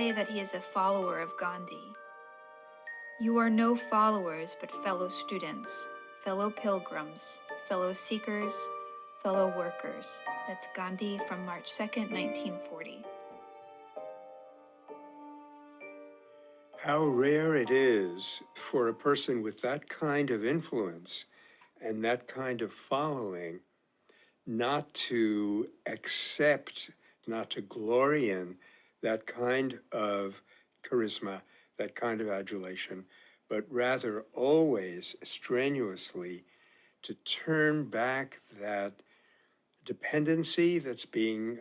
say that he is a follower of Gandhi. You are no followers, but fellow students, fellow pilgrims, fellow seekers, fellow workers. That's Gandhi from March 2nd, 1940. How rare it is for a person with that kind of influence and that kind of following not to accept, not to glory in that kind of charisma, that kind of adulation, but rather always strenuously to turn back that dependency that's being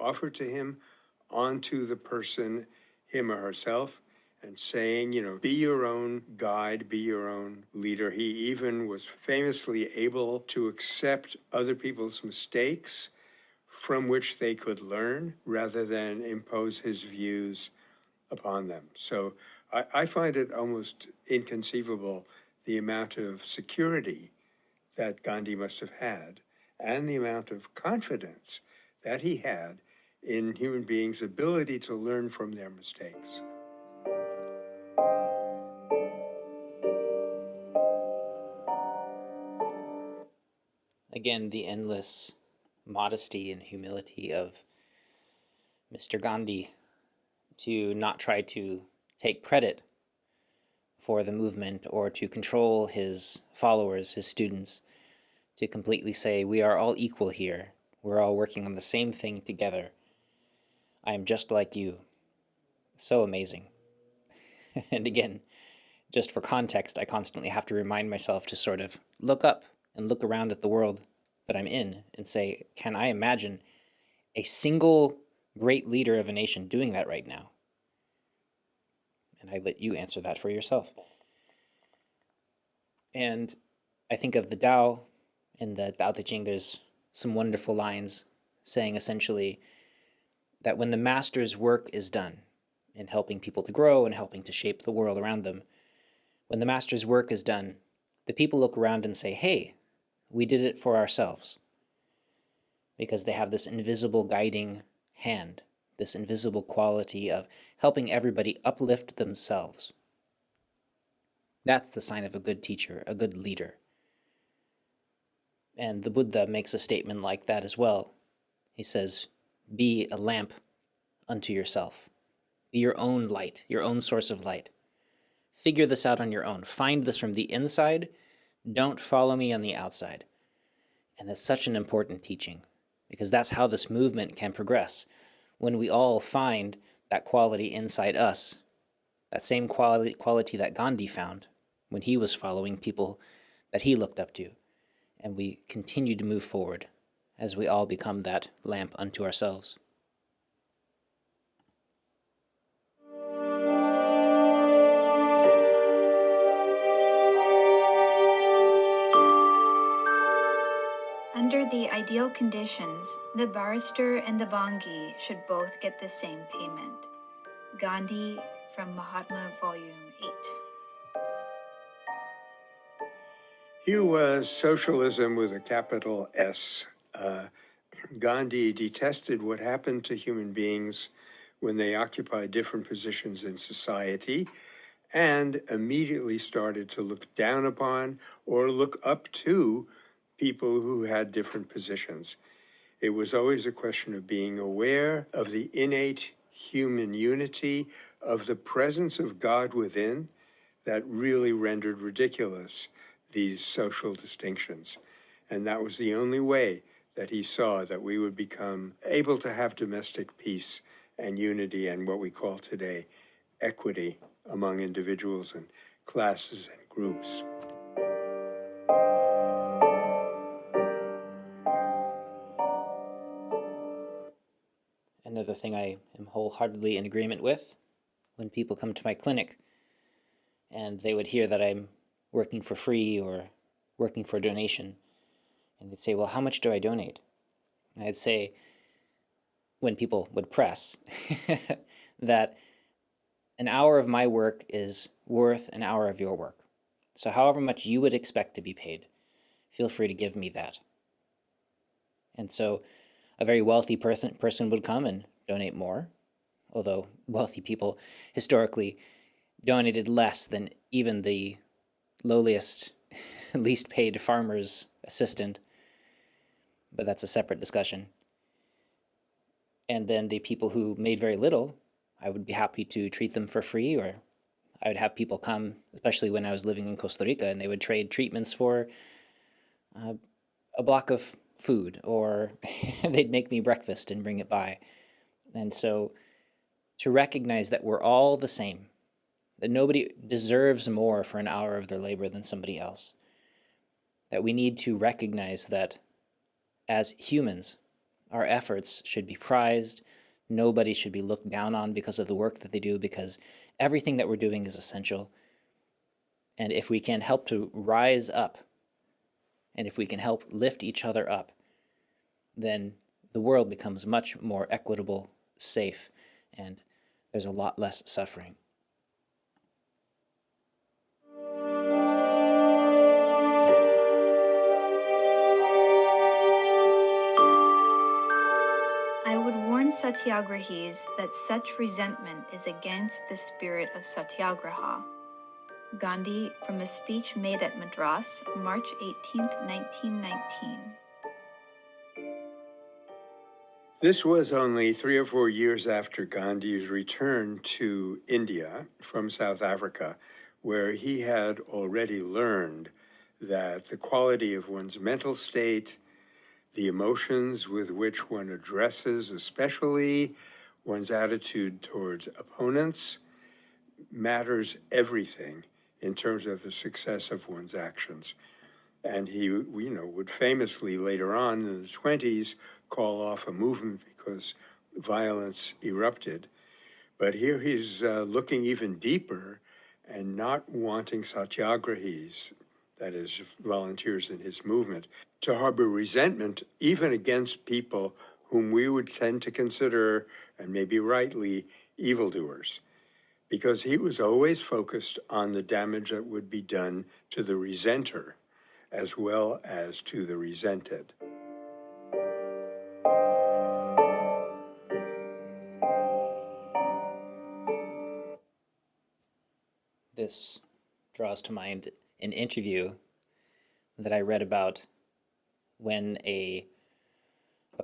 offered to him onto the person, him or herself, and saying, be your own guide, be your own leader. He even was famously able to accept other people's mistakes from which they could learn rather than impose his views upon them. So I find it almost inconceivable the amount of security that Gandhi must have had and the amount of confidence that he had in human beings' ability to learn from their mistakes. Again, the endless modesty and humility of Mr. Gandhi to not try to take credit for the movement or to control his followers, his students, to completely say, we are all equal here. We're all working on the same thing together. I am just like you. So amazing. And again, just for context, I constantly have to remind myself to sort of look up and look around at the world that I'm in and say, can I imagine a single great leader of a nation doing that right now? And I let you answer that for yourself. And I think of the Tao. In the Tao Te Ching, there's some wonderful lines saying essentially that when the master's work is done in helping people to grow and helping to shape the world around them, when the master's work is done, the people look around and say, hey, we did it for ourselves. Because they have this invisible guiding hand, this invisible quality of helping everybody uplift themselves. That's the sign of a good teacher, a good leader. And the Buddha makes a statement like that as well. He says, be a lamp unto yourself. Be your own light, your own source of light. Figure this out on your own. Find this from the inside. Don't follow me on the outside. And that's such an important teaching, because that's how this movement can progress. When we all find that quality inside us, that same quality that Gandhi found when he was following people that he looked up to. And we continue to move forward as we all become that lamp unto ourselves. Under the ideal conditions, the barrister and the Bangi should both get the same payment. Gandhi from Mahatma, Volume 8. Here was socialism with a capital S. Gandhi detested what happened to human beings when they occupied different positions in society and immediately started to look down upon or look up to people who had different positions. It was always a question of being aware of the innate human unity, of the presence of God within, that really rendered ridiculous these social distinctions. And that was the only way that he saw that we would become able to have domestic peace and unity and what we call today equity among individuals and classes and groups. Another thing I am wholeheartedly in agreement with, when people come to my clinic and they would hear that I'm working for free or working for a donation, and they'd say, well, how much do I donate? And I'd say, when people would press, that an hour of my work is worth an hour of your work. So however much you would expect to be paid, feel free to give me that. And so a very wealthy person would come and donate more. although wealthy people historically donated less than even the lowliest, least paid farmer's assistant, but that's a separate discussion. And then the people who made very little, I would be happy to treat them for free, or I would have people come, especially when I was living in Costa Rica, and they would trade treatments for a block of food, or they'd make me breakfast and bring it by. And so to recognize that we're all the same, that nobody deserves more for an hour of their labor than somebody else, that we need to recognize that as humans, our efforts should be prized. Nobody should be looked down on because of the work that they do, because everything that we're doing is essential. And if we can help to rise up, and if we can help lift each other up, then the world becomes much more equitable, safe, and there's a lot less suffering. I would warn satyagrahis that such resentment is against the spirit of satyagraha. Gandhi, from a speech made at Madras, March 18, 1919. This was only 3 or 4 years after Gandhi's return to India from South Africa, where he had already learned that the quality of one's mental state, the emotions with which one addresses, especially one's attitude towards opponents, matters everything in terms of the success of one's actions. And he, would famously later on in the 20s call off a movement because violence erupted. But here he's looking even deeper and not wanting satyagrahis, that is, volunteers in his movement, to harbor resentment even against people whom we would tend to consider, and maybe rightly, evildoers. Because he was always focused on the damage that would be done to the resenter as well as to the resented. This draws to mind an interview that I read about when a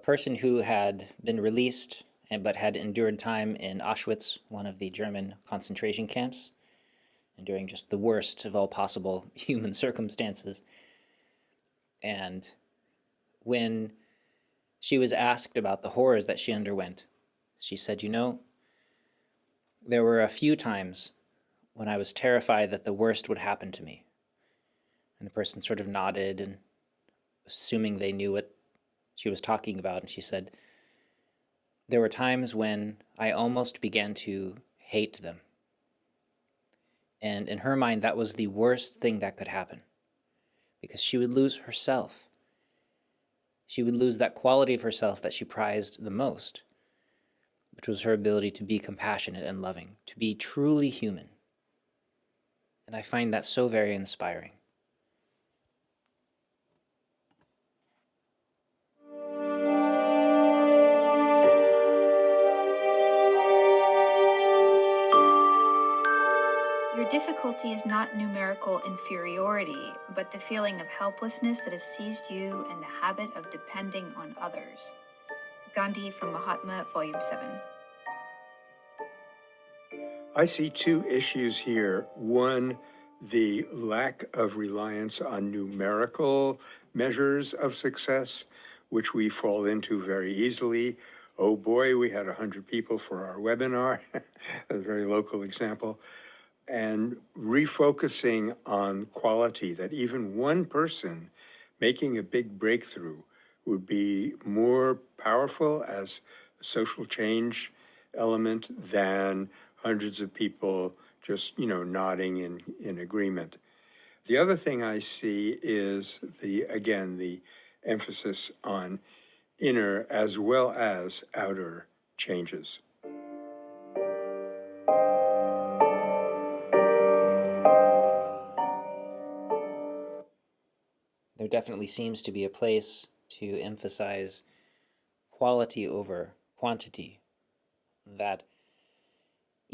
person who had been released but had endured time in Auschwitz, one of the German concentration camps, enduring just the worst of all possible human circumstances. And when she was asked about the horrors that she underwent, she said, there were a few times when I was terrified that the worst would happen to me. And the person sort of nodded, and assuming they knew what she was talking about, and she said, there were times when I almost began to hate them. And in her mind, that was the worst thing that could happen, because she would lose herself. She would lose that quality of herself that she prized the most, which was her ability to be compassionate and loving, to be truly human. And I find that so very inspiring. Your difficulty is not numerical inferiority, but the feeling of helplessness that has seized you and the habit of depending on others. Gandhi from Mahatma, Volume 7. I see two issues here. One, the lack of reliance on numerical measures of success, which we fall into very easily. Oh boy, we had 100 people for our webinar, a very local example. And refocusing on quality, that even one person making a big breakthrough would be more powerful as a social change element than hundreds of people just, nodding in agreement. The other thing I see is the emphasis on inner as well as outer changes. There definitely seems to be a place to emphasize quality over quantity, that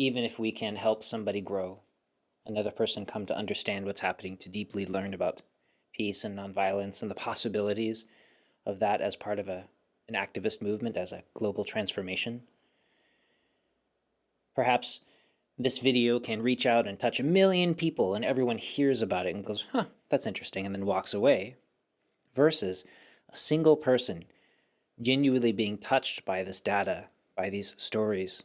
even if we can help somebody grow, another person come to understand what's happening, to deeply learn about peace and nonviolence and the possibilities of that as part of an activist movement, as a global transformation. Perhaps this video can reach out and touch 1 million people and everyone hears about it and goes, huh, that's interesting, and then walks away, versus a single person genuinely being touched by this data, by these stories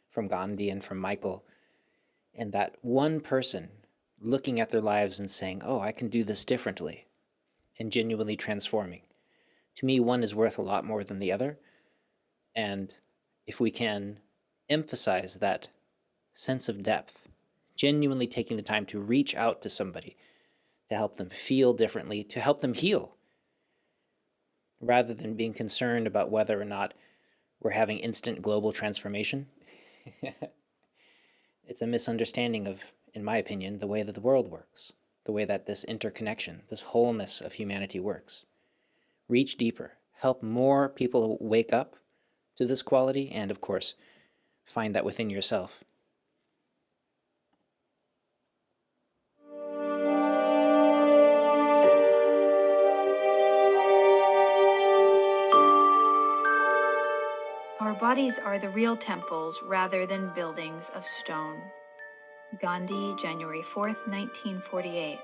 from Gandhi and from Michael, and that one person looking at their lives and saying, oh, I can do this differently, and genuinely transforming. To me, one is worth a lot more than the other. And if we can emphasize that sense of depth, genuinely taking the time to reach out to somebody, to help them feel differently, to help them heal, rather than being concerned about whether or not we're having instant global transformation. It's a misunderstanding of, in my opinion, the way that the world works, the way that this interconnection, this wholeness of humanity works. Reach deeper, help more people wake up to this quality, and of course, find that within yourself. Our bodies are the real temples rather than buildings of stone. Gandhi, January 4th, 1948.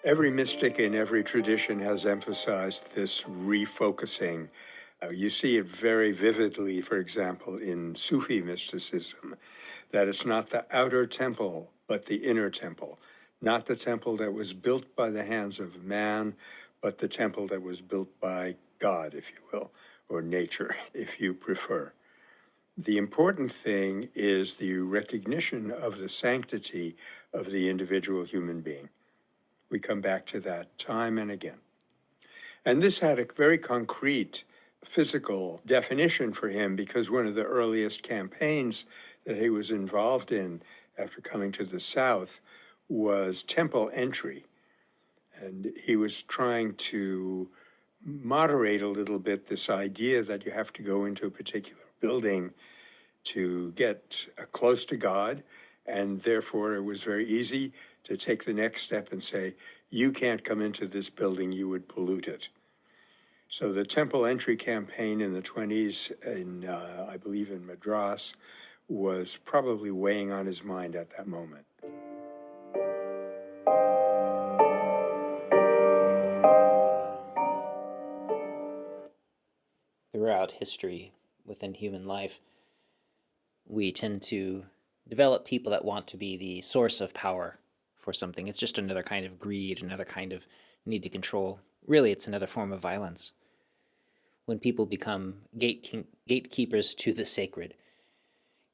Every mystic in every tradition has emphasized this refocusing. You see it very vividly, for example, in Sufi mysticism, that it's not the outer temple, but the inner temple, not the temple that was built by the hands of man, but the temple that was built by God, if you will, or nature, if you prefer. The important thing is the recognition of the sanctity of the individual human being. We come back to that time and again. And this had a very concrete physical definition for him, because one of the earliest campaigns that he was involved in after coming to the South was temple entry. And he was trying to moderate a little bit this idea that you have to go into a particular building to get close to God, and therefore it was very easy to take the next step and say, you can't come into this building, you would pollute it. So the temple entry campaign in the 20s, I believe in Madras, was probably weighing on his mind at that moment. Throughout history, within human life, we tend to develop people that want to be the source of power for something. It's just another kind of greed, another kind of need to control. Really, it's another form of violence. When people become gatekeepers to the sacred,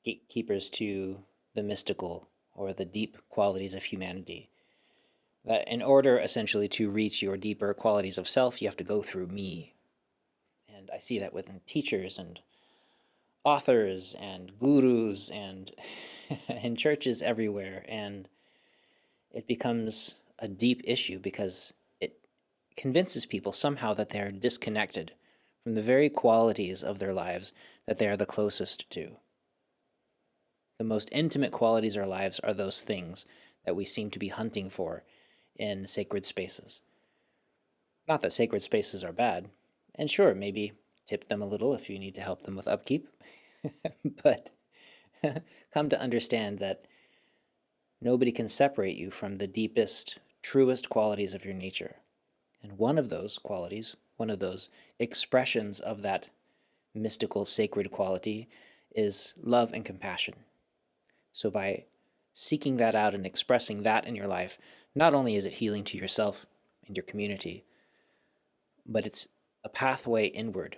gatekeepers to the mystical or the deep qualities of humanity, that in order essentially to reach your deeper qualities of self, you have to go through me. And I see that within teachers and authors and gurus and in churches everywhere. And it becomes a deep issue because it convinces people somehow that they're disconnected from the very qualities of their lives that they are the closest to. The most intimate qualities of our lives are those things that we seem to be hunting for in sacred spaces. Not that sacred spaces are bad, and sure, maybe tip them a little if you need to help them with upkeep, but come to understand that nobody can separate you from the deepest, truest qualities of your nature. And one of those qualities, one of those expressions of that mystical, sacred quality is love and compassion. So by seeking that out and expressing that in your life, not only is it healing to yourself and your community, but it's a pathway inward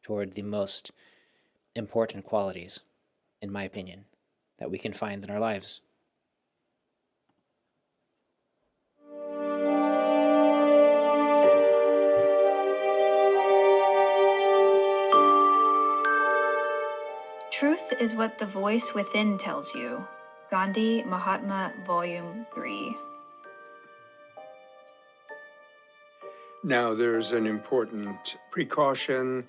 toward the most important qualities, in my opinion, that we can find in our lives. Truth is what the voice within tells you. Gandhi, Mahatma, Volume 3. Now, there's an important precaution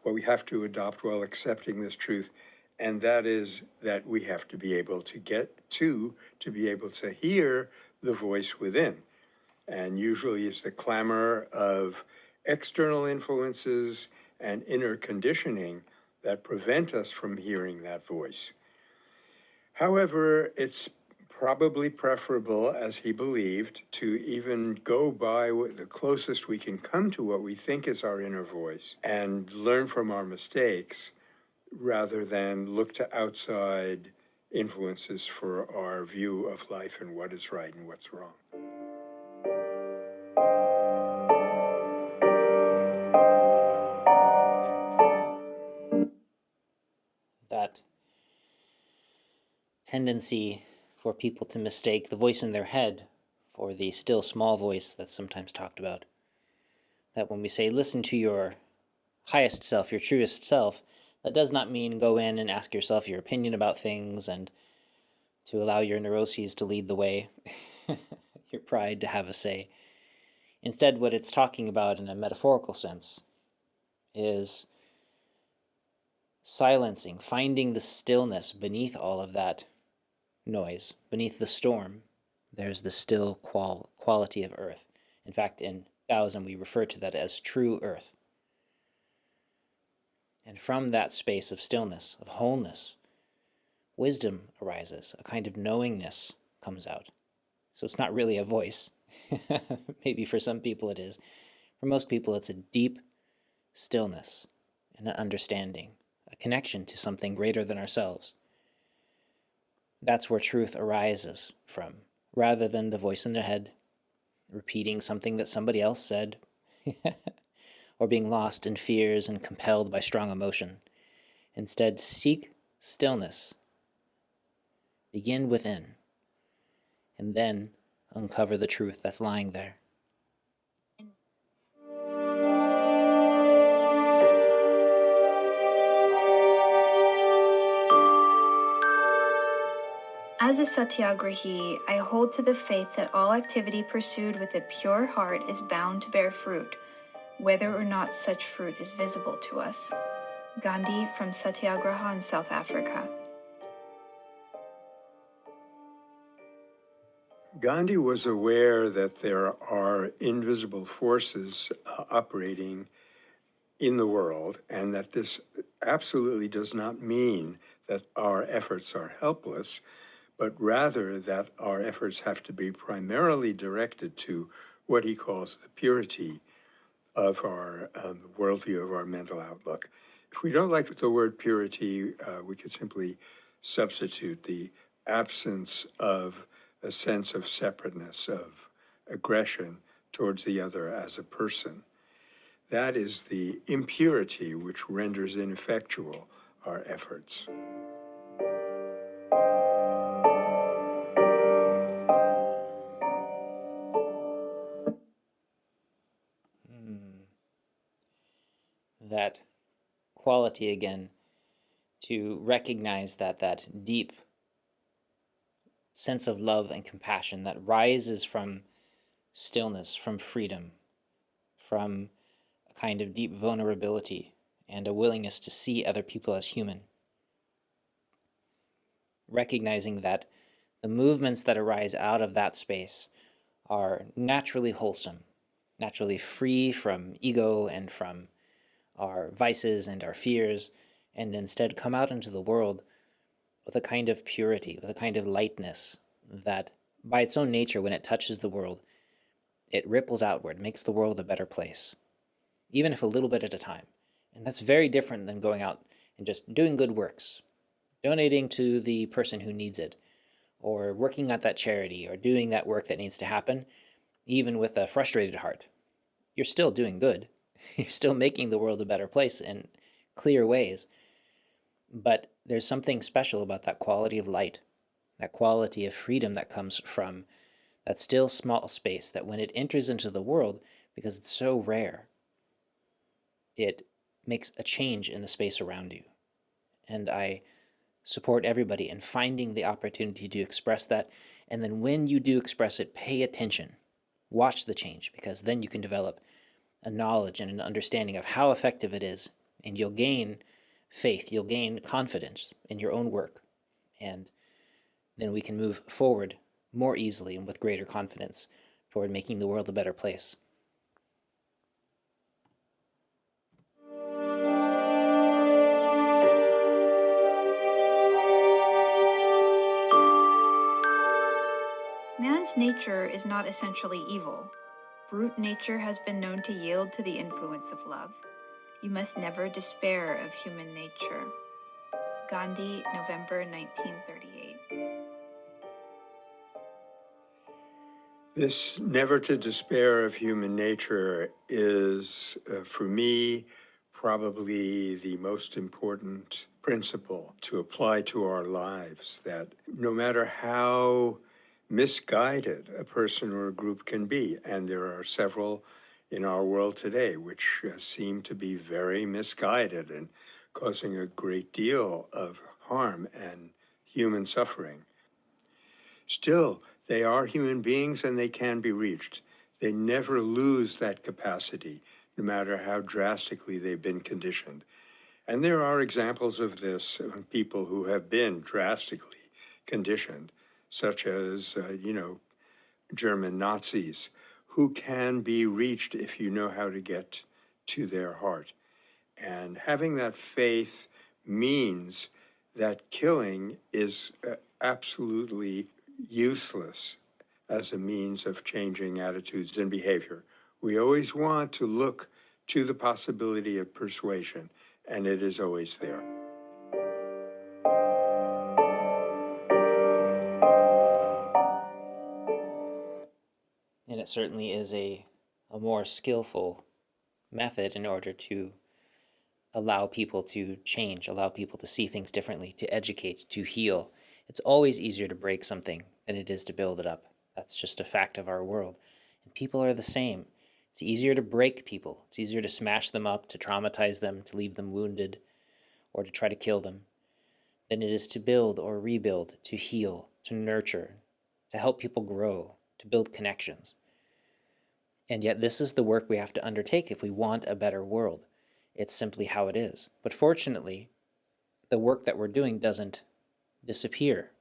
what we have to adopt while accepting this truth, and that is that we have to be able to to be able to hear the voice within. And usually it's the clamor of external influences and inner conditioning that prevent us from hearing that voice. However, it's probably preferable, as he believed, to even go by the closest we can come to what we think is our inner voice and learn from our mistakes rather than look to outside influences for our view of life and what is right and what's wrong. That tendency for people to mistake the voice in their head for the still small voice that's sometimes talked about. That when we say listen to your highest self, your truest self, that does not mean go in and ask yourself your opinion about things and to allow your neuroses to lead the way, your pride to have a say. Instead, what it's talking about in a metaphorical sense is silencing, finding the stillness beneath all of that noise, beneath the storm. There's the still quality of earth. In fact, in Taoism, we refer to that as true earth. And from that space of stillness, of wholeness, wisdom arises. A kind of knowingness comes out. So it's not really a voice. Maybe for some people it is. For most people, it's a deep stillness and an understanding, a connection to something greater than ourselves. That's where truth arises from, rather than the voice in their head repeating something that somebody else said, or being lost in fears and compelled by strong emotion. Instead, seek stillness. Begin within, and then uncover the truth that's lying there. As a satyagrahi, I hold to the faith that all activity pursued with a pure heart is bound to bear fruit, whether or not such fruit is visible to us. Gandhi from Satyagraha in South Africa. Gandhi was aware that there are invisible forces operating in the world, and that this absolutely does not mean that our efforts are helpless, but rather that our efforts have to be primarily directed to what he calls the purity of our worldview, of our mental outlook. If we don't like the word purity, we could simply substitute the absence of a sense of separateness, of aggression towards the other as a person. That is the impurity which renders ineffectual our efforts. That quality again, to recognize that deep sense of love and compassion that rises from stillness, from freedom, from a kind of deep vulnerability and a willingness to see other people as human. Recognizing that the movements that arise out of that space are naturally wholesome, naturally free from ego and from our vices and our fears, and instead come out into the world with a kind of purity, with a kind of lightness that by its own nature, when it touches the world, it ripples outward, makes the world a better place, even if a little bit at a time. And that's very different than going out and just doing good works, donating to the person who needs it, or working at that charity, or doing that work that needs to happen, even with a frustrated heart. You're still doing good. You're still making the world a better place in clear ways. But there's something special about that quality of light, that quality of freedom that comes from that still small space that when it enters into the world, because it's so rare, it makes a change in the space around you. And I support everybody in finding the opportunity to express that. And then when you do express it, pay attention. Watch the change, because then you can develop a knowledge and an understanding of how effective it is and you'll gain faith, you'll gain confidence in your own work, and then we can move forward more easily and with greater confidence toward making the world a better place. Man's nature is not essentially evil. Brute nature has been known to yield to the influence of love. You must never despair of human nature. Gandhi, November 1938. This never to despair of human nature is, for me, probably the most important principle to apply to our lives, that no matter how misguided a person or a group can be, and there are several in our world today which seem to be very misguided and causing a great deal of harm and human suffering. Still, they are human beings and they can be reached. They never lose that capacity, no matter how drastically they've been conditioned. And there are examples of this among people who have been drastically conditioned, such as, German Nazis, who can be reached if you know how to get to their heart. And having that faith means that killing is absolutely useless as a means of changing attitudes and behavior. We always want to look to the possibility of persuasion, and it is always there. And it certainly is a more skillful method in order to allow people to change, allow people to see things differently, to educate, to heal. It's always easier to break something than it is to build it up. That's just a fact of our world. And people are the same. It's easier to break people. It's easier to smash them up, to traumatize them, to leave them wounded, or to try to kill them, than it is to build or rebuild, to heal, to nurture, to help people grow, to build connections. And yet this is the work we have to undertake if we want a better world. It's simply how it is. But fortunately, the work that we're doing doesn't disappear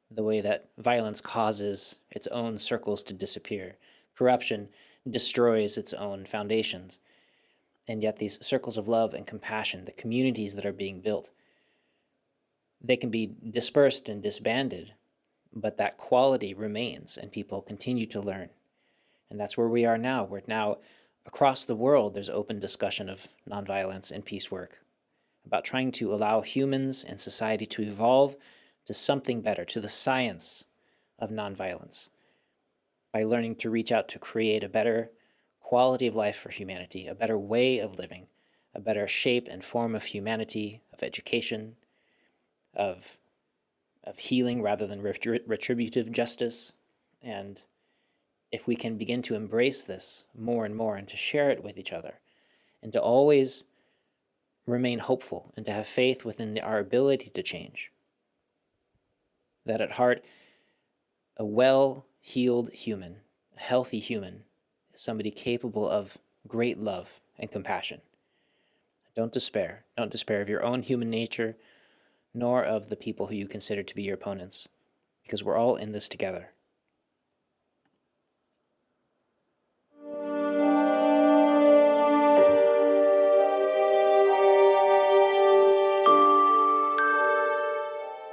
the way that violence causes its own circles to disappear. Corruption destroys its own foundations. And yet these circles of love and compassion, the communities that are being built, they can be dispersed and disbanded, but that quality remains and people continue to learn. And that's where we are now. We're now across the world, there's open discussion of nonviolence and peace work, about trying to allow humans and society to evolve to something better, to the science of nonviolence, by learning to reach out to create a better quality of life for humanity, a better way of living, a better shape and form of humanity, of education, of healing rather than retributive justice. And if we can begin to embrace this more and more and to share it with each other and to always remain hopeful and to have faith within our ability to change, that at heart, a well-healed human, a healthy human, is somebody capable of great love and compassion. Don't despair. Don't despair of your own human nature, nor of the people who you consider to be your opponents, because we're all in this together.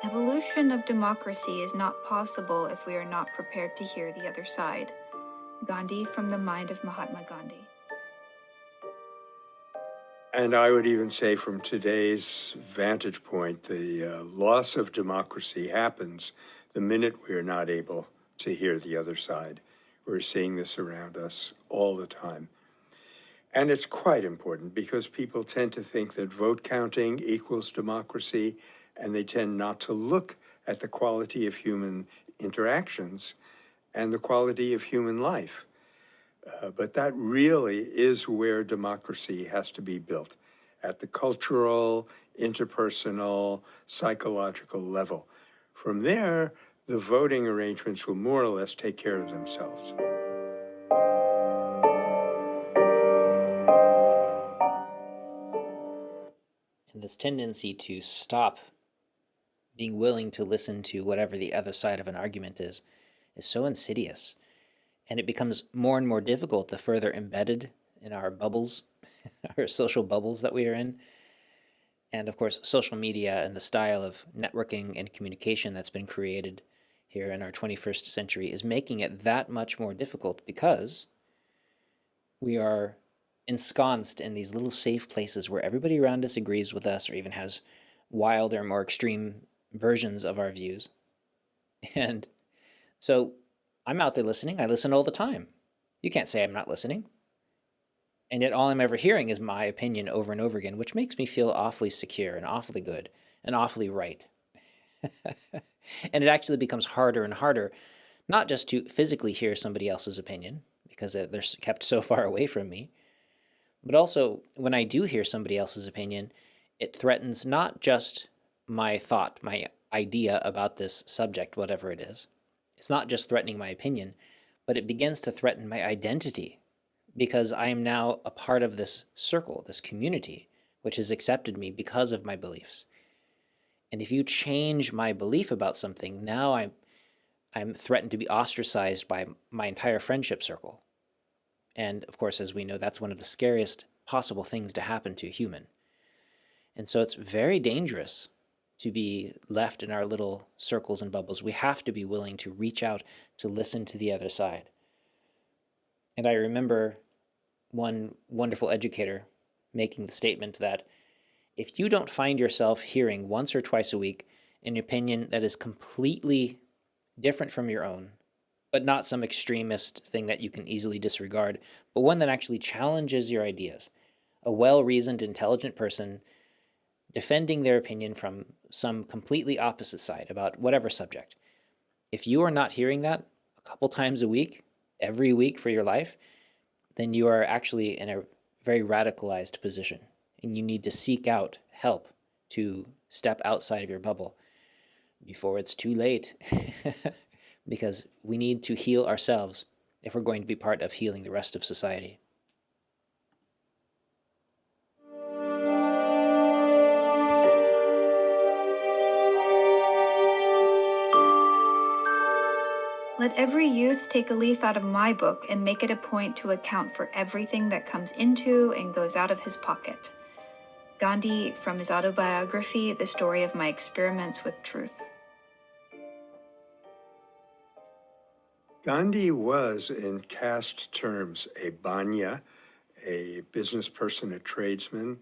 Evolution of democracy is not possible if we are not prepared to hear the other side. Gandhi, from the mind of Mahatma Gandhi. And I would even say from today's vantage point, the loss of democracy happens the minute we are not able to hear the other side. We're seeing this around us all the time. And it's quite important because people tend to think that vote counting equals democracy, and they tend not to look at the quality of human interactions and the quality of human life. But that really is where democracy has to be built, at the cultural, interpersonal, psychological level. From there, the voting arrangements will more or less take care of themselves. this tendency to stop being willing to listen to whatever the other side of an argument is so insidious. And it becomes more and more difficult the further embedded in our bubbles, our social bubbles that we are in. And of course, social media and the style of networking and communication that's been created here in our 21st century is making it that much more difficult, because we are ensconced in these little safe places where everybody around us agrees with us or even has wilder, more extreme versions of our views. And so I'm out there listening. I listen all the time. You can't say I'm not listening. And yet all I'm ever hearing is my opinion over and over again, which makes me feel awfully secure and awfully good and awfully right. And it actually becomes harder and harder, not just to physically hear somebody else's opinion, because they're kept so far away from me, but also when I do hear somebody else's opinion, it threatens not just my thought, my idea about this subject, whatever it is. It's not just threatening my opinion, but it begins to threaten my identity, because I am now a part of this circle, this community, which has accepted me because of my beliefs. And if you change my belief about something, now I'm threatened to be ostracized by my entire friendship circle. And of course, as we know, that's one of the scariest possible things to happen to a human. And so it's very dangerous to be left in our little circles and bubbles. We have to be willing to reach out to listen to the other side. And I remember one wonderful educator making the statement that if you don't find yourself hearing once or twice a week an opinion that is completely different from your own, but not some extremist thing that you can easily disregard, but one that actually challenges your ideas, a well-reasoned, intelligent person defending their opinion from some completely opposite side about whatever subject. If you are not hearing that a couple times a week, every week for your life, then you are actually in a very radicalized position, and you need to seek out help to step outside of your bubble before it's too late, because we need to heal ourselves if we're going to be part of healing the rest of society. Let every youth take a leaf out of my book and make it a point to account for everything that comes into and goes out of his pocket. Gandhi, from his autobiography, The Story of My Experiments with Truth. Gandhi was, in caste terms, a banya, a business person, a tradesman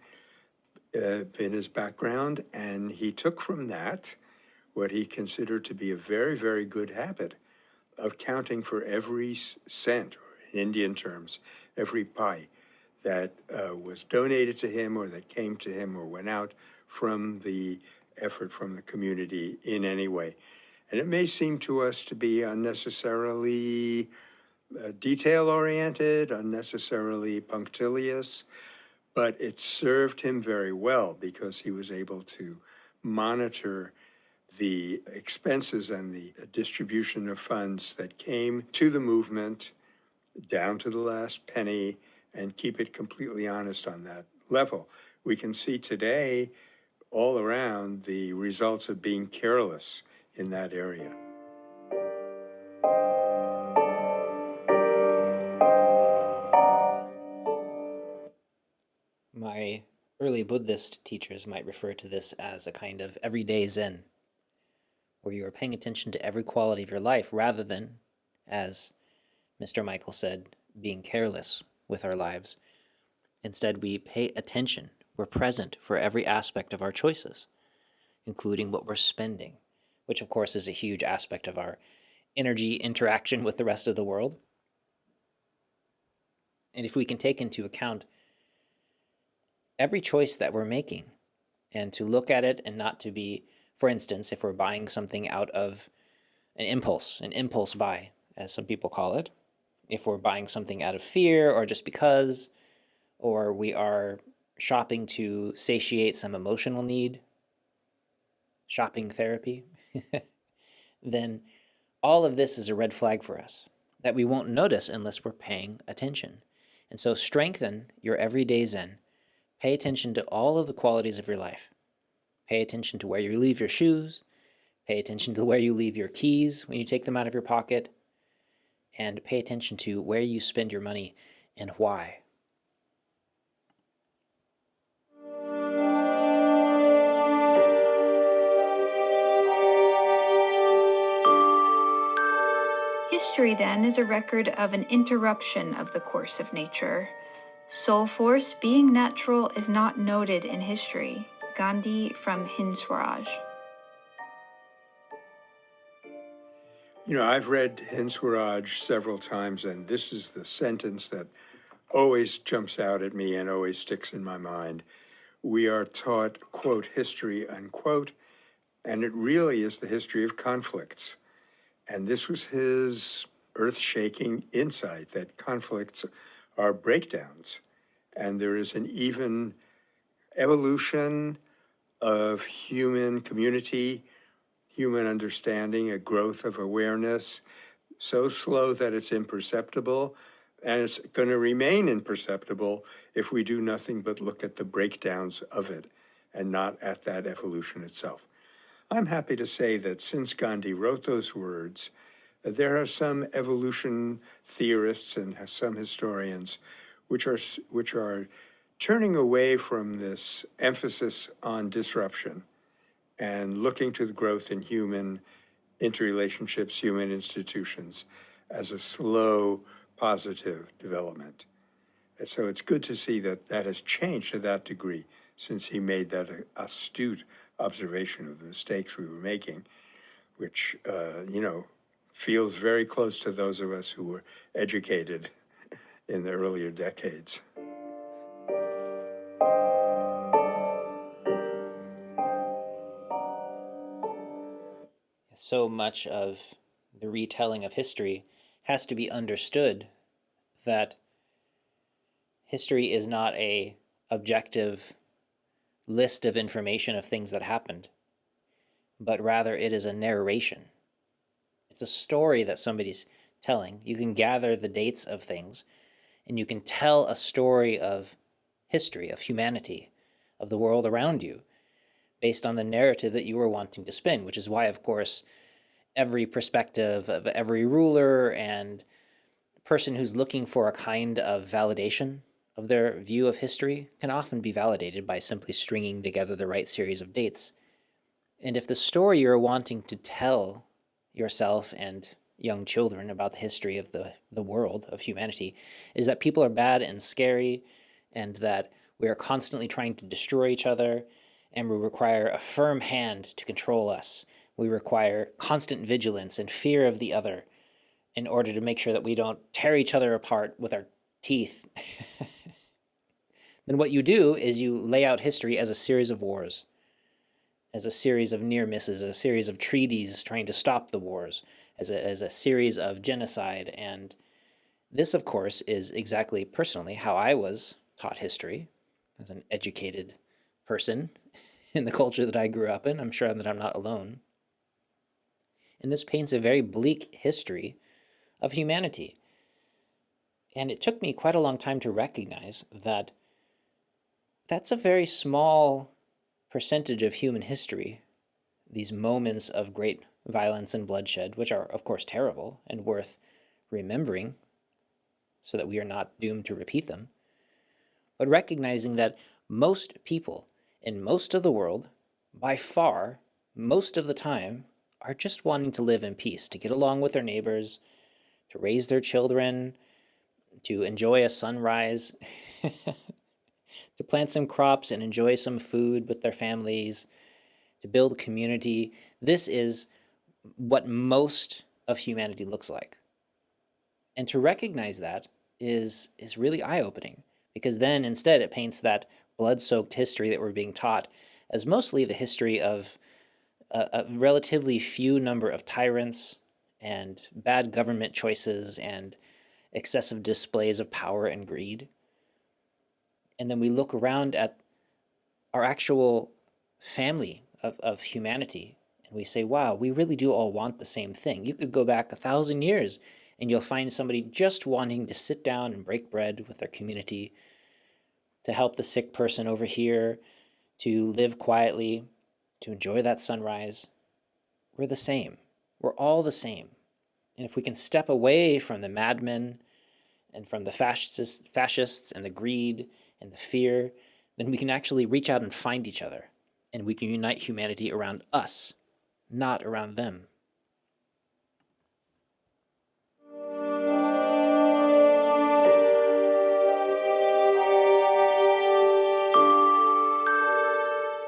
in his background, and he took from that what he considered to be a very, very good habit of counting for every cent, or in Indian terms, every pai that was donated to him or that came to him or went out from the effort from the community in any way. And it may seem to us to be unnecessarily detail-oriented, unnecessarily punctilious, but it served him very well because he was able to monitor the expenses and the distribution of funds that came to the movement down to the last penny and keep it completely honest on that level. We can see today all around the results of being careless in that area. My early Buddhist teachers might refer to this as a kind of everyday Zen, where you are paying attention to every quality of your life rather than, as Mr. Michael said, being careless with our lives. Instead, we pay attention. We're present for every aspect of our choices, including what we're spending, which of course is a huge aspect of our energy interaction with the rest of the world. And if we can take into account every choice that we're making and to look at it and not to be, for instance, if we're buying something out of an impulse buy, as some people call it, if we're buying something out of fear or just because, or we are shopping to satiate some emotional need, shopping therapy, then all of this is a red flag for us that we won't notice unless we're paying attention. And so strengthen your everyday Zen. Pay attention to all of the qualities of your life Pay attention to where you leave your shoes. Pay attention to where you leave your keys when you take them out of your pocket. And pay attention to where you spend your money and why. History, then, is a record of an interruption of the course of nature. Soul force, being natural, is not noted in history. Gandhi from Hind Swaraj. I've read Hind Swaraj several times, and this is the sentence that always jumps out at me and always sticks in my mind. We are taught, quote, history, unquote, and it really is the history of conflicts. And this was his earth-shaking insight that conflicts are breakdowns, and there is an even evolution of human community, human understanding, a growth of awareness, so slow that it's imperceptible, and it's going to remain imperceptible if we do nothing but look at the breakdowns of it and not at that evolution itself. I'm happy to say that since Gandhi wrote those words, there are some evolution theorists and some historians which are turning away from this emphasis on disruption and looking to the growth in human interrelationships, human institutions, as a slow, positive development. And so it's good to see that that has changed to that degree since he made that astute observation of the mistakes we were making, which, feels very close to those of us who were educated in the earlier decades. So much of the retelling of history has to be understood that history is not a objective list of information of things that happened, but rather it is a narration. It's a story that somebody's telling. You can gather the dates of things, and you can tell a story of history, of humanity, of the world around you, based on the narrative that you were wanting to spin, which is why, of course, every perspective of every ruler and person who's looking for a kind of validation of their view of history can often be validated by simply stringing together the right series of dates. And if the story you're wanting to tell yourself and young children about the history of the world, of humanity, is that people are bad and scary, and that we are constantly trying to destroy each other, and we require a firm hand to control us. We require constant vigilance and fear of the other in order to make sure that we don't tear each other apart with our teeth. Then what you do is you lay out history as a series of wars, as a series of near misses, a series of treaties trying to stop the wars, as a series of genocide. And this, of course, is exactly personally how I was taught history as an educated person in the culture that I grew up in. I'm sure that I'm not alone. And this paints a very bleak history of humanity. And it took me quite a long time to recognize that that's a very small percentage of human history, these moments of great violence and bloodshed, which are, of course, terrible and worth remembering so that we are not doomed to repeat them. But recognizing that most people in most of the world, by far, most of the time, are just wanting to live in peace, to get along with their neighbors, to raise their children, to enjoy a sunrise, to plant some crops and enjoy some food with their families, to build community. This is what most of humanity looks like. And to recognize that is really eye-opening, because then instead it paints that blood-soaked history that we're being taught as mostly the history of a relatively few number of tyrants and bad government choices and excessive displays of power and greed. And then we look around at our actual family of humanity, and we say, wow, we really do all want the same thing. You could go back 1,000 years, and you'll find somebody just wanting to sit down and break bread with their community, to help the sick person over here, to live quietly, to enjoy that sunrise, we're the same. We're all the same. And if we can step away from the madmen and from the fascists and the greed and the fear, then we can actually reach out and find each other. And we can unite humanity around us, not around them.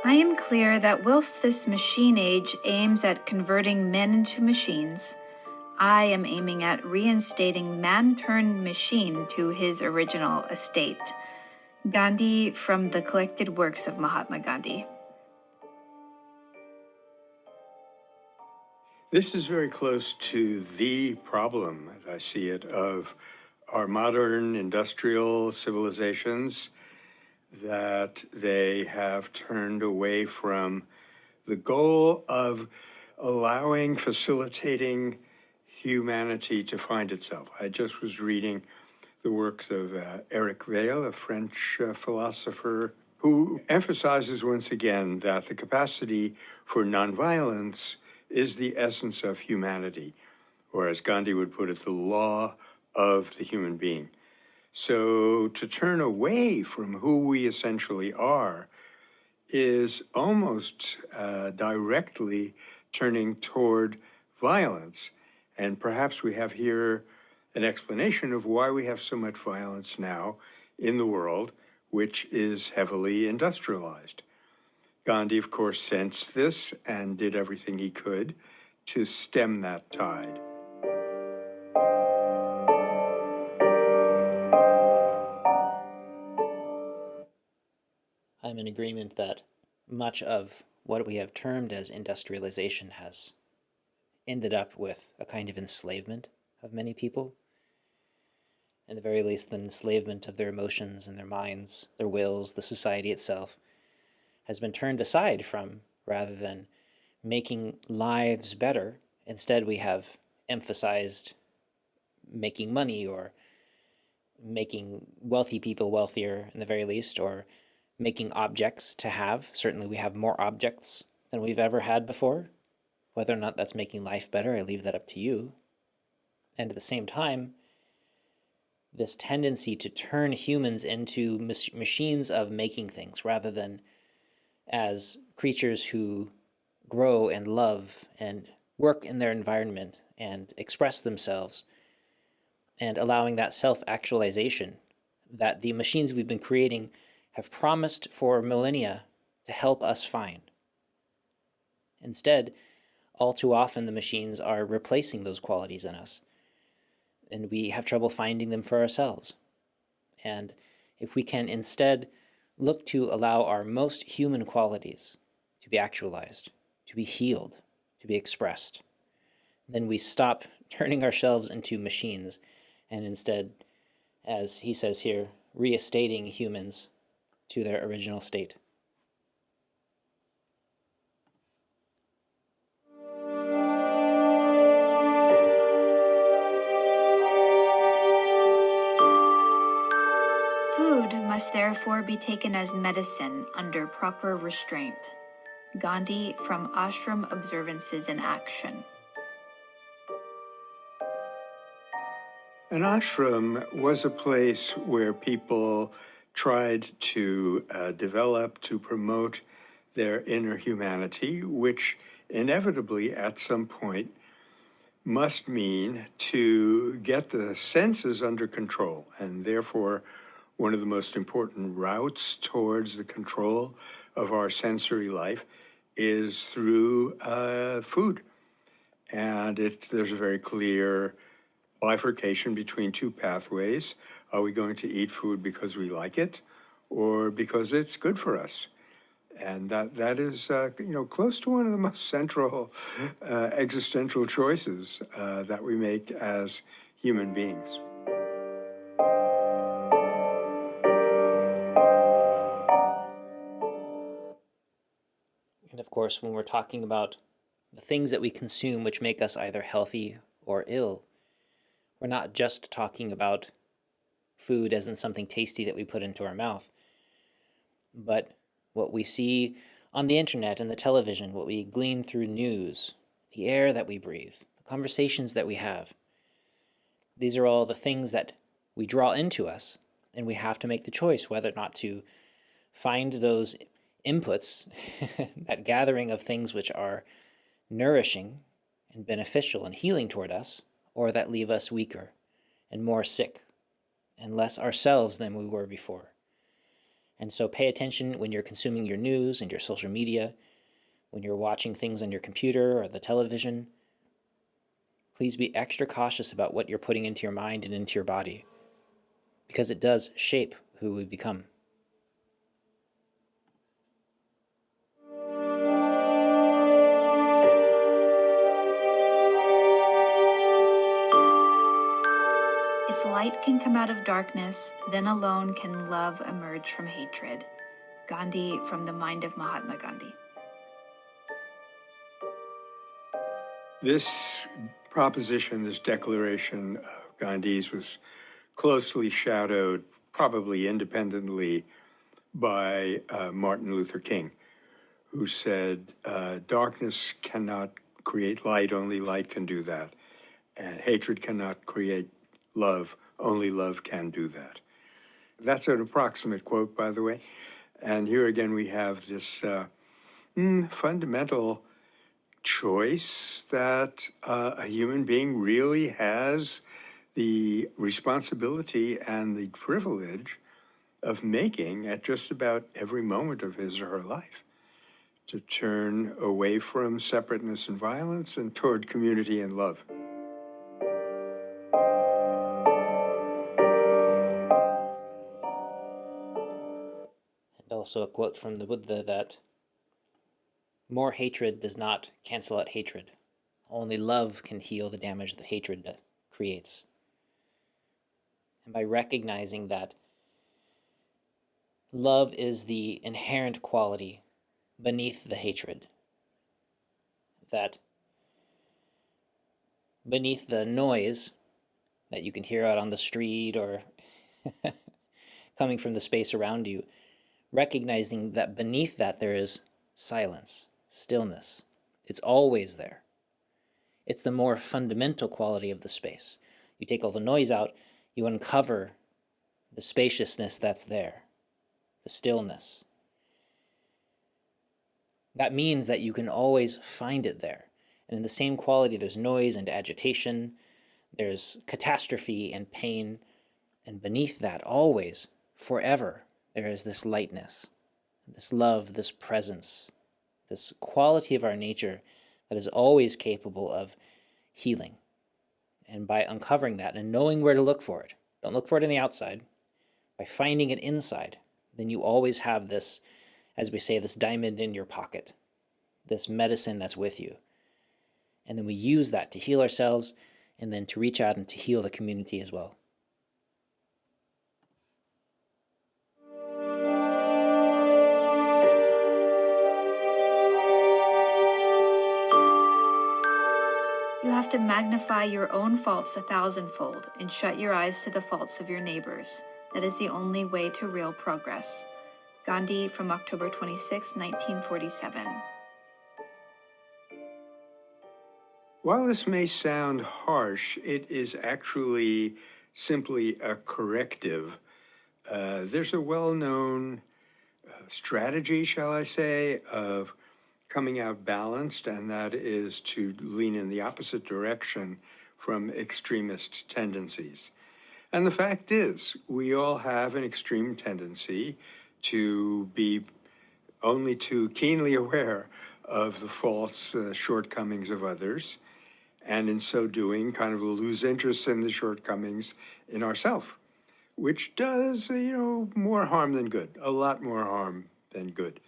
I am clear that whilst this machine age aims at converting men into machines, I am aiming at reinstating man-turned-machine to his original estate. Gandhi from the collected works of Mahatma Gandhi. This is very close to the problem, as I see it, of our modern industrial civilizations, that they have turned away from the goal of facilitating humanity to find itself. I just was reading the works of Eric Weil, a French philosopher, who emphasizes once again that the capacity for nonviolence is the essence of humanity, or as Gandhi would put it, the law of the human being. So to turn away from who we essentially are is almost directly turning toward violence. And perhaps we have here an explanation of why we have so much violence now in the world, which is heavily industrialized. Gandhi, of course, sensed this and did everything he could to stem that tide. I'm in agreement that much of what we have termed as industrialization has ended up with a kind of enslavement of many people. At the very least, the enslavement of their emotions and their minds, their wills, the society itself, has been turned aside from, rather than making lives better. Instead, we have emphasized making money, or making wealthy people wealthier, in the very least, or making objects to have. Certainly we have more objects than we've ever had before. Whether or not that's making life better, I leave that up to you. And at the same time, this tendency to turn humans into machines of making things, rather than as creatures who grow and love and work in their environment and express themselves, and allowing that self-actualization that the machines we've been creating have promised for millennia to help us find. Instead, all too often the machines are replacing those qualities in us, and we have trouble finding them for ourselves. And if we can instead look to allow our most human qualities to be actualized, to be healed, to be expressed, then we stop turning ourselves into machines, and instead, as he says here, reinstating humans to their original state. Food must therefore be taken as medicine under proper restraint. Gandhi from Ashram Observances in Action. An ashram was a place where people tried to develop, to promote their inner humanity, which inevitably at some point must mean to get the senses under control. And therefore, one of the most important routes towards the control of our sensory life is through food. And there's a very clear bifurcation between two pathways. Are we going to eat food because we like it, or because it's good for us? And that is close to one of the most central existential choices that we make as human beings. And of course, when we're talking about the things that we consume which make us either healthy or ill, we're not just talking about food as in something tasty that we put into our mouth, but what we see on the internet and the television, what we glean through news, the air that we breathe, the conversations that we have. These are all the things that we draw into us, and we have to make the choice whether or not to find those inputs, that gathering of things which are nourishing and beneficial and healing toward us, or that leave us weaker and more sick and less ourselves than we were before. And so pay attention when you're consuming your news and your social media, when you're watching things on your computer or the television. Please be extra cautious about what you're putting into your mind and into your body, because it does shape who we become. If light can come out of darkness, then alone can love emerge from hatred. Gandhi, from the mind of Mahatma Gandhi. This proposition, this declaration of Gandhi's was closely shadowed, probably independently, by Martin Luther King, who said, darkness cannot create light, only light can do that. And hatred cannot create love, only love can do that. That's an approximate quote, by the way. And here again, we have this fundamental choice that a human being really has the responsibility and the privilege of making at just about every moment of his or her life, to turn away from separateness and violence and toward community and love. And also a quote from the Buddha that more hatred does not cancel out hatred. Only love can heal the damage that hatred creates. And by recognizing that love is the inherent quality beneath the hatred, that beneath the noise that you can hear out on the street or coming from the space around you, recognizing that beneath that there is silence, stillness. It's always there. It's the more fundamental quality of the space. You take all the noise out, you uncover the spaciousness that's there, the stillness. That means that you can always find it there. And in the same quality, there's noise and agitation, there's catastrophe and pain, and beneath that, always, forever, there is this lightness, this love, this presence, this quality of our nature that is always capable of healing. And by uncovering that and knowing where to look for it, don't look for it on the outside, by finding it inside, then you always have this, as we say, this diamond in your pocket, this medicine that's with you. And then we use that to heal ourselves and then to reach out and to heal the community as well. You have to magnify your own faults 1,000-fold and shut your eyes to the faults of your neighbors. That is the only way to real progress. Gandhi, from October 26, 1947. While this may sound harsh, it is actually simply a corrective. There's a well-known strategy, shall I say, of coming out balanced, and that is to lean in the opposite direction from extremist tendencies. And the fact is, we all have an extreme tendency to be only too keenly aware of the faults, shortcomings of others, and in so doing, kind of lose interest in the shortcomings in ourselves, which does, more harm than good, a lot more harm than good.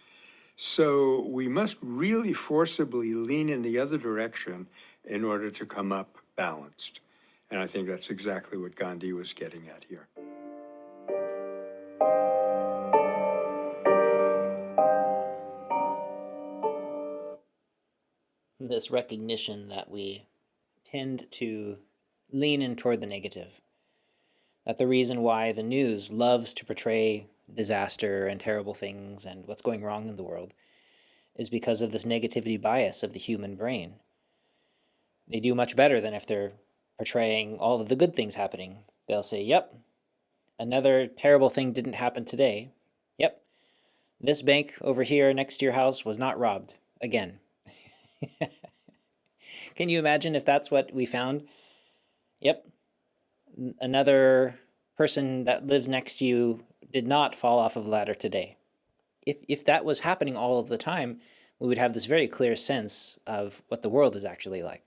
So we must really forcibly lean in the other direction in order to come up balanced. And I think that's exactly what Gandhi was getting at here. This recognition that we tend to lean in toward the negative. That the reason why the news loves to portray disaster and terrible things and what's going wrong in the world is because of this negativity bias of the human brain. They do much better than if they're portraying all of the good things happening. They'll say, yep, another terrible thing didn't happen today. Yep, this bank over here next to your house was not robbed again. Can you imagine if that's what we found? Yep, another person that lives next to you did not fall off of a ladder today. If that was happening all of the time, we would have this very clear sense of what the world is actually like.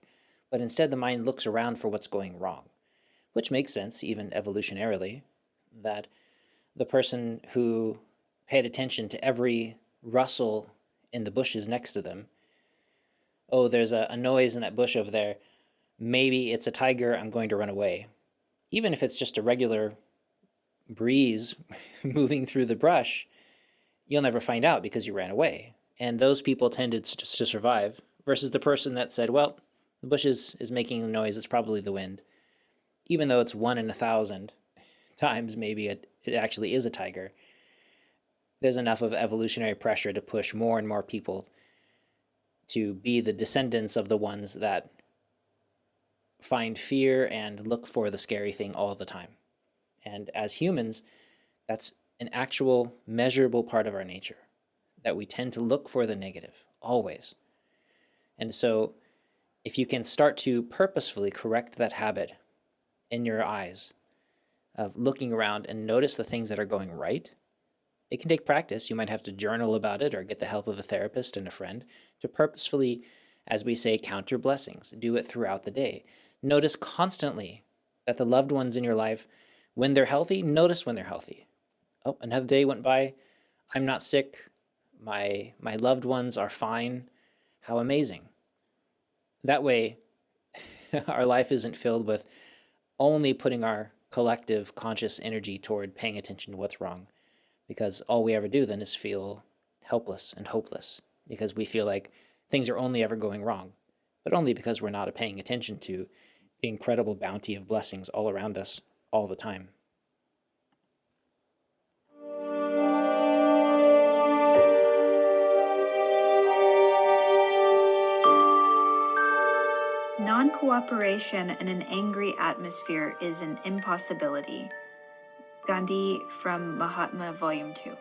But instead, the mind looks around for what's going wrong, which makes sense, even evolutionarily, that the person who paid attention to every rustle in the bushes next to them, oh, there's a noise in that bush over there, maybe it's a tiger, I'm going to run away. Even if it's just a regular breeze moving through the brush, you'll never find out because you ran away. And those people tended to survive, versus the person that said, well, the bush is making a noise, it's probably the wind. Even though it's 1 in 1,000 times maybe it actually is a tiger, there's enough of evolutionary pressure to push more and more people to be the descendants of the ones that find fear and look for the scary thing all the time. And as humans, that's an actual measurable part of our nature, that we tend to look for the negative, always. And so if you can start to purposefully correct that habit in your eyes of looking around and notice the things that are going right, it can take practice. You might have to journal about it or get the help of a therapist and a friend to purposefully, as we say, count your blessings. Do it throughout the day. Notice constantly that the loved ones in your life, when they're healthy, notice when they're healthy. Oh, another day went by. I'm not sick. My loved ones are fine. How amazing. That way, our life isn't filled with only putting our collective conscious energy toward paying attention to what's wrong, because all we ever do then is feel helpless and hopeless, because we feel like things are only ever going wrong, but only because we're not paying attention to the incredible bounty of blessings all around us all the time. Non-cooperation in an angry atmosphere is an impossibility. Gandhi from Mahatma, Volume 2.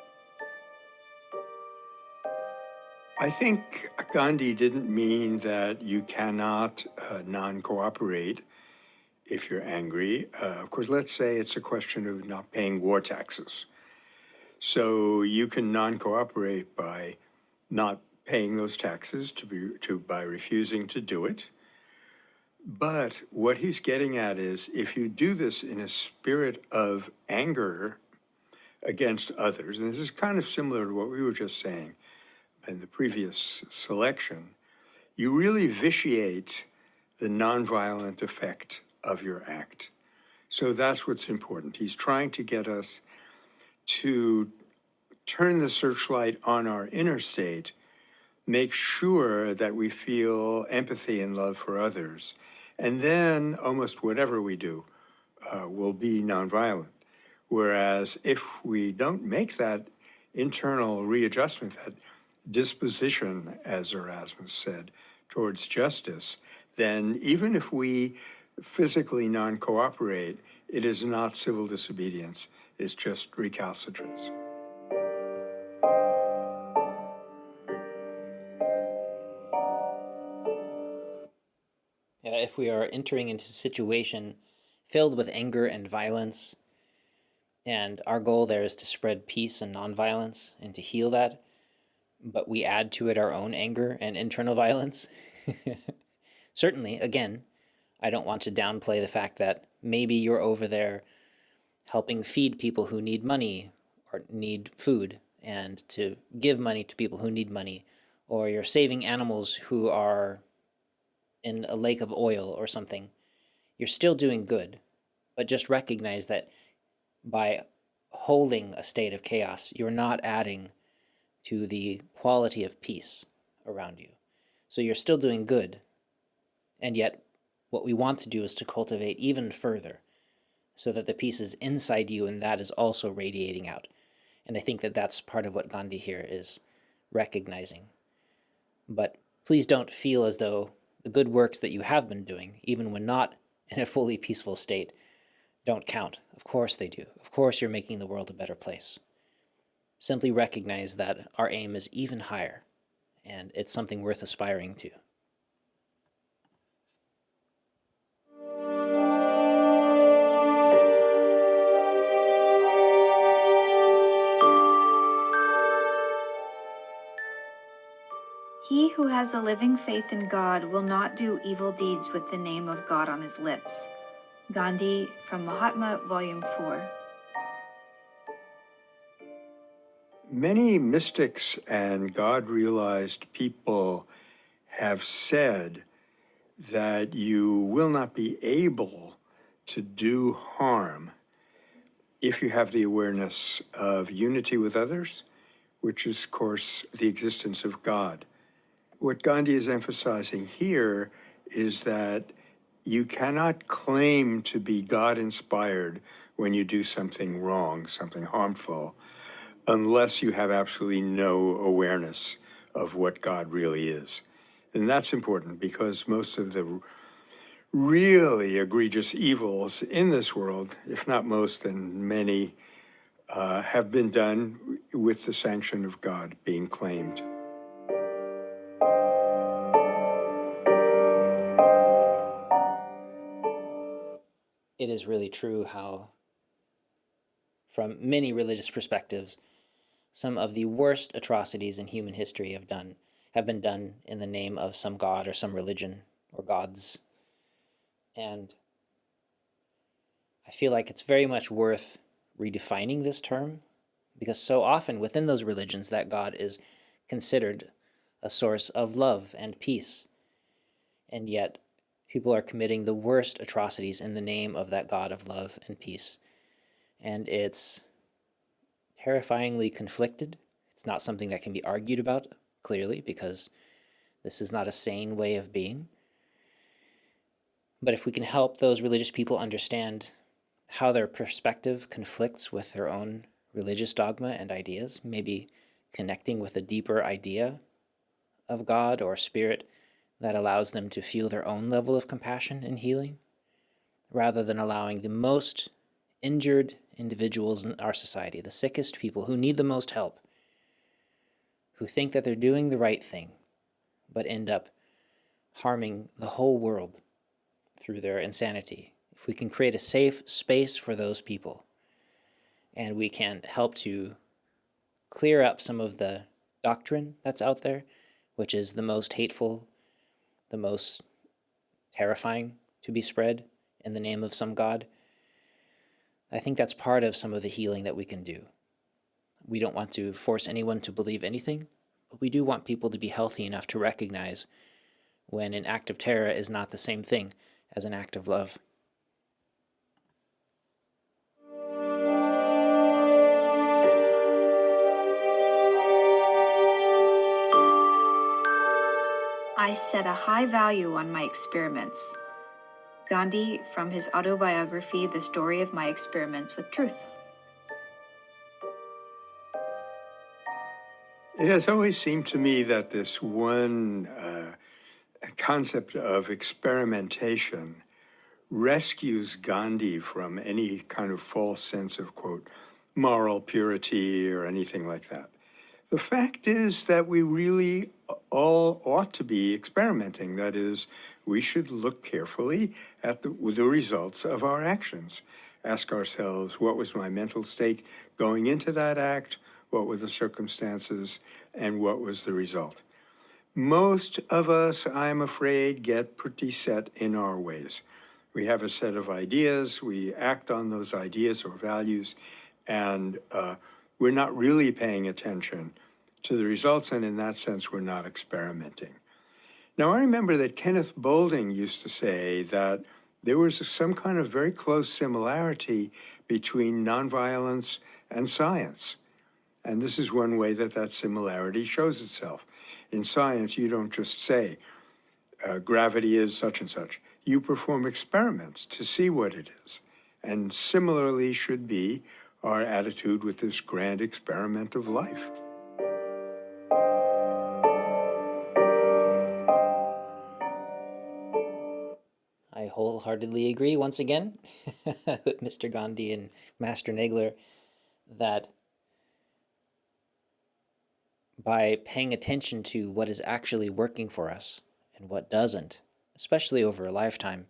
I think Gandhi didn't mean that you cannot non-cooperate if you're angry. Of course, let's say it's a question of not paying war taxes. So you can non-cooperate by not paying those taxes, by refusing to do it. But what he's getting at is, if you do this in a spirit of anger against others, and this is kind of similar to what we were just saying in the previous selection, you really vitiate the nonviolent effect of your act. So that's what's important. He's trying to get us to turn the searchlight on our inner state, make sure that we feel empathy and love for others, and then almost whatever we do will be nonviolent. Whereas if we don't make that internal readjustment, that disposition, as Erasmus said, towards justice, then even if we physically non-cooperate, it is not civil disobedience, it's just recalcitrance. If we are entering into a situation filled with anger and violence, and our goal there is to spread peace and nonviolence and to heal that, but we add to it our own anger and internal violence, certainly, again, I don't want to downplay the fact that maybe you're over there helping feed people who need money or need food, and to give money to people who need money, or you're saving animals who are in a lake of oil or something. You're still doing good, but just recognize that by holding a state of chaos, you're not adding to the quality of peace around you. So you're still doing good, and yet what we want to do is to cultivate even further so that the peace is inside you and that is also radiating out. And I think that that's part of what Gandhi here is recognizing. But please don't feel as though the good works that you have been doing, even when not in a fully peaceful state, don't count. Of course they do. Of course you're making the world a better place. Simply recognize that our aim is even higher, and it's something worth aspiring to. He who has a living faith in God will not do evil deeds with the name of God on his lips. Gandhi, from Mahatma, Volume 4. Many mystics and God-realized people have said that you will not be able to do harm if you have the awareness of unity with others, which is, of course, the existence of God. What Gandhi is emphasizing here is that you cannot claim to be God-inspired when you do something wrong, something harmful, unless you have absolutely no awareness of what God really is. And that's important because most of the really egregious evils in this world, if not most, then many, have been done with the sanction of God being claimed. It is really true how, from many religious perspectives, some of the worst atrocities in human history have been done in the name of some god or some religion or gods. And I feel like it's very much worth redefining this term, because so often within those religions that God is considered a source of love and peace. And yet people are committing the worst atrocities in the name of that God of love and peace. And it's terrifyingly conflicted. It's not something that can be argued about clearly, because this is not a sane way of being. But if we can help those religious people understand how their perspective conflicts with their own religious dogma and ideas, maybe connecting with a deeper idea of God or spirit that allows them to feel their own level of compassion and healing, rather than allowing the most injured individuals in our society, the sickest people who need the most help, who think that they're doing the right thing, but end up harming the whole world through their insanity. If we can create a safe space for those people, and we can help to clear up some of the doctrine that's out there, which is the most hateful, the most terrifying to be spread in the name of some god, I think that's part of some of the healing that we can do. We don't want to force anyone to believe anything, but we do want people to be healthy enough to recognize when an act of terror is not the same thing as an act of love. I set a high value on my experiments. Gandhi, from his autobiography, The Story of My Experiments with Truth. It has always seemed to me that this one concept of experimentation rescues Gandhi from any kind of false sense of, quote, moral purity or anything like that. The fact is that we really all ought to be experimenting. That is, we should look carefully at the results of our actions. Ask ourselves, what was my mental state going into that act? What were the circumstances? And what was the result? Most of us, I'm afraid, get pretty set in our ways. We have a set of ideas, we act on those ideas or values, and we're not really paying attention to the results, and in that sense, we're not experimenting. Now, I remember that Kenneth Boulding used to say that there was some kind of very close similarity between nonviolence and science. And this is one way that that similarity shows itself. In science, you don't just say, gravity is such and such. You perform experiments to see what it is. And similarly should be our attitude with this grand experiment of life. wholeheartedly agree once again with Mr. Gandhi and Master Nagler that by paying attention to what is actually working for us and what doesn't, especially over a lifetime,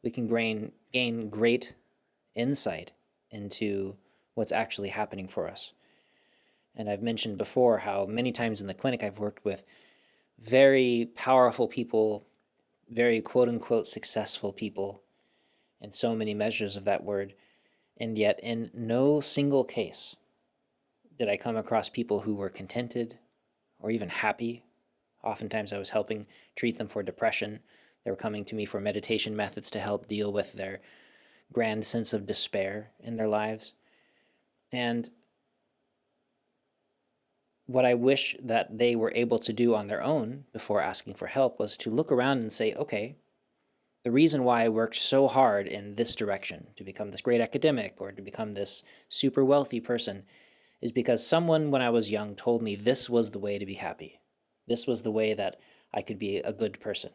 we can gain great insight into what's actually happening for us. And I've mentioned before how many times in the clinic I've worked with very powerful people, very quote-unquote successful people, in so many measures of that word, and yet in no single case did I come across people who were contented or even happy. Oftentimes I was helping treat them for depression. They were coming to me for meditation methods to help deal with their grand sense of despair in their lives. And what I wish that they were able to do on their own before asking for help was to look around and say, okay, the reason why I worked so hard in this direction to become this great academic or to become this super wealthy person is because someone when I was young told me this was the way to be happy. This was the way that I could be a good person.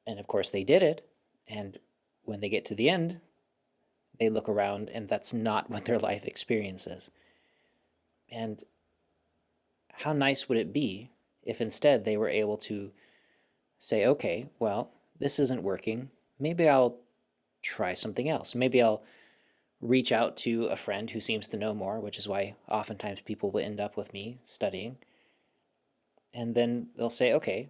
And of course they did it. And when they get to the end, they look around and that's not what their life experience is. And how nice would it be if instead they were able to say, okay, well, this isn't working. Maybe I'll try something else. Maybe I'll reach out to a friend who seems to know more, which is why oftentimes people will end up with me studying. And then they'll say, okay,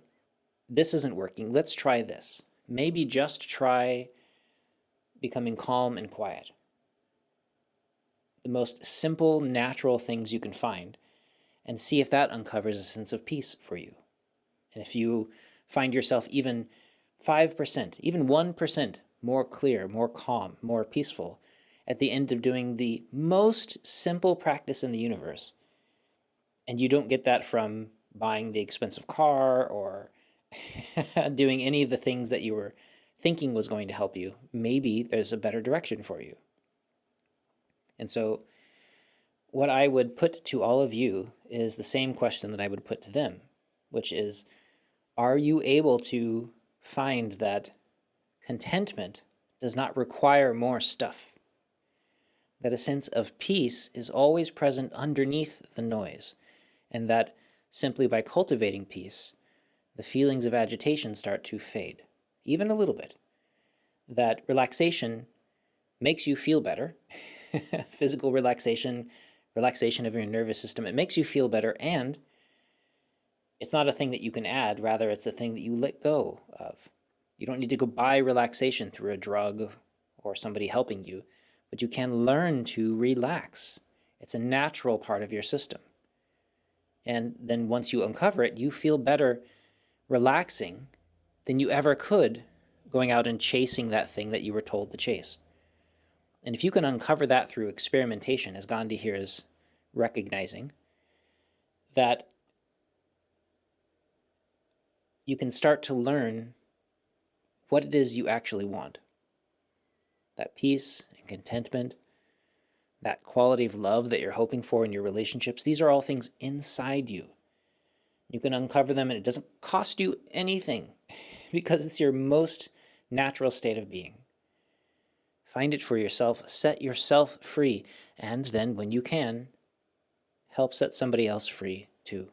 this isn't working. Let's try this. Maybe just try becoming calm and quiet. The most simple, natural things you can find, and see if that uncovers a sense of peace for you. And if you find yourself even 5%, even 1% more clear, more calm, more peaceful at the end of doing the most simple practice in the universe, and you don't get that from buying the expensive car or doing any of the things that you were thinking was going to help you, maybe there's a better direction for you. And so what I would put to all of you is the same question that I would put to them, which is, are you able to find that contentment does not require more stuff? That a sense of peace is always present underneath the noise, and that simply by cultivating peace, the feelings of agitation start to fade, even a little bit. That relaxation makes you feel better. Physical relaxation of your nervous system, it makes you feel better, and it's not a thing that you can add, rather it's a thing that you let go of. You don't need to go buy relaxation through a drug or somebody helping you, but you can learn to relax. It's a natural part of your system. And then once you uncover it, you feel better relaxing than you ever could going out and chasing that thing that you were told to chase. And if you can uncover that through experimentation, as Gandhi here is recognizing, that you can start to learn what it is you actually want. That peace and contentment, that quality of love that you're hoping for in your relationships, these are all things inside you. You can uncover them and it doesn't cost you anything because it's your most natural state of being. Find it for yourself, set yourself free, and then when you can, help set somebody else free too.